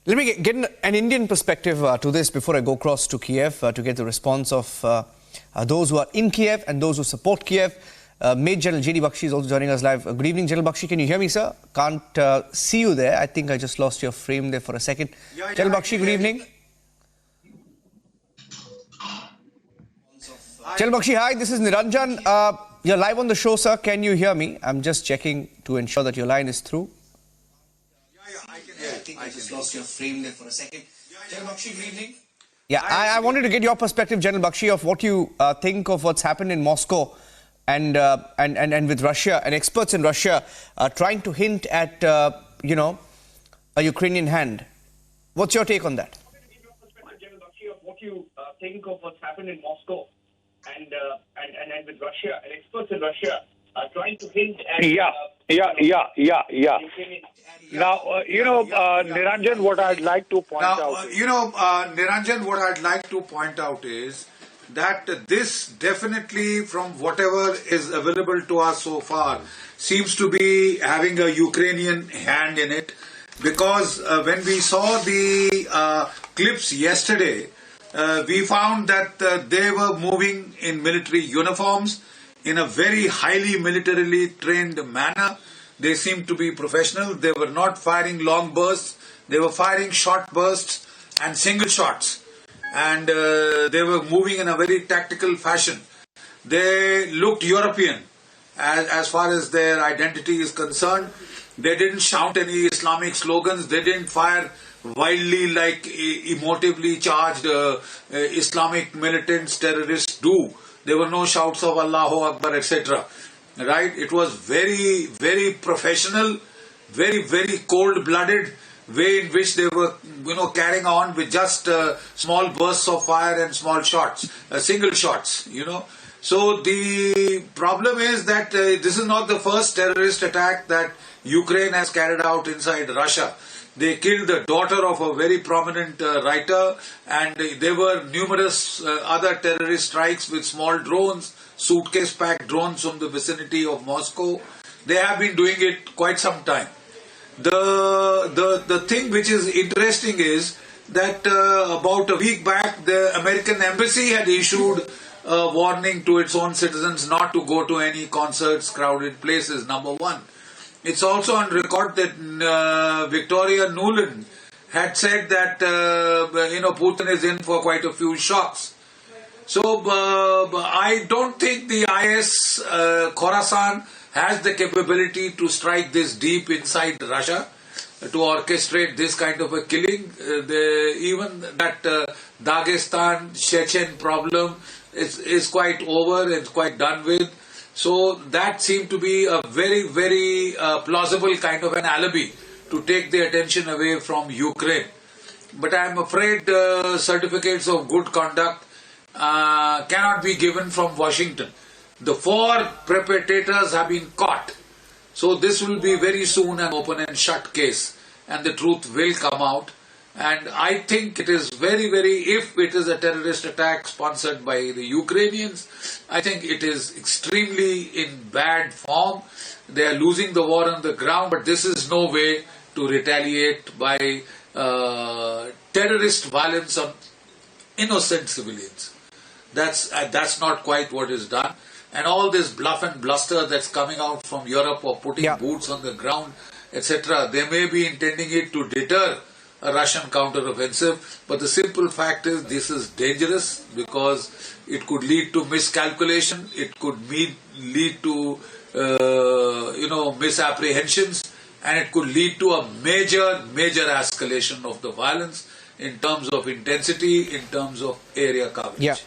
Let me get an Indian perspective to this before I go across to Kiev to get the response of those who are in Kiev and those who support Kiev. Major General J.D. Bakshi is also joining us live. Good evening, General Bakshi. Can you hear me, sir? Can't see you there. I think I just lost your frame there for a second. General Bakshi, good evening. General Bakshi, hi. This is Niranjan. You're live on the show, sir. Can you hear me? I'm just checking to ensure that your line is through. I can hear. I think I just lost your frame there for a second. General Bakshi, good evening. Yeah, I wanted to get your perspective, General Bakshi, of what you think of what's happened in Moscow and with Russia, and experts in Russia trying to hint at, a Ukrainian hand. What's your take on that? General Bakshi, of what you think of what's happened in Moscow and with Russia, and experts in Russia are trying to hint at... Now, Niranjan, what I'd like to point out is that this definitely, from whatever is available to us so far, seems to be having a Ukrainian hand in it, because when we saw the clips yesterday, we found that they were moving in military uniforms in a very highly militarily trained manner. They seemed to be professional. They were not firing long bursts. They were firing short bursts and single shots. And they were moving in a very tactical fashion. They looked European as far as their identity is concerned. They didn't shout any Islamic slogans. They didn't fire wildly like emotively charged Islamic militants, terrorists do. There were no shouts of Allahu Akbar, etc. Right? It was very, very professional, very, very cold-blooded way in which they were, carrying on with just small bursts of fire and small shots, single shots, So the problem is that this is not the first terrorist attack that Ukraine has carried out inside Russia. They killed the daughter of a very prominent writer, and there were numerous other terrorist strikes with small drones, suitcase-packed drones from the vicinity of Moscow. They have been doing it quite some time. The thing which is interesting is that about a week back, the American embassy had issued a warning to its own citizens not to go to any concerts, crowded places, number one. It's also on record that Victoria Nuland had said that, Putin is in for quite a few shocks. So I don't think the IS Khorasan has the capability to strike this deep inside Russia, to orchestrate this kind of a killing. Even that Dagestan, Chechen problem is quite over, it's quite done with. So that seemed to be a very, very plausible kind of an alibi to take the attention away from Ukraine. But I am afraid certificates of good conduct cannot be given from Washington. The 4 perpetrators have been caught. So this will be very soon an open and shut case, and the truth will come out. And I think it is very, very, if it is a terrorist attack sponsored by the Ukrainians, I think it is extremely in bad form. They are losing the war on the ground, but this is no way to retaliate by terrorist violence on innocent civilians. That's not quite what is done. And all this bluff and bluster that's coming out from Europe of putting boots on the ground, etc., they may be intending it to deter a Russian counter-offensive, but the simple fact is this is dangerous because it could lead to miscalculation, it could lead to misapprehensions, and it could lead to a major escalation of the violence in terms of intensity, in terms of area coverage. Yeah.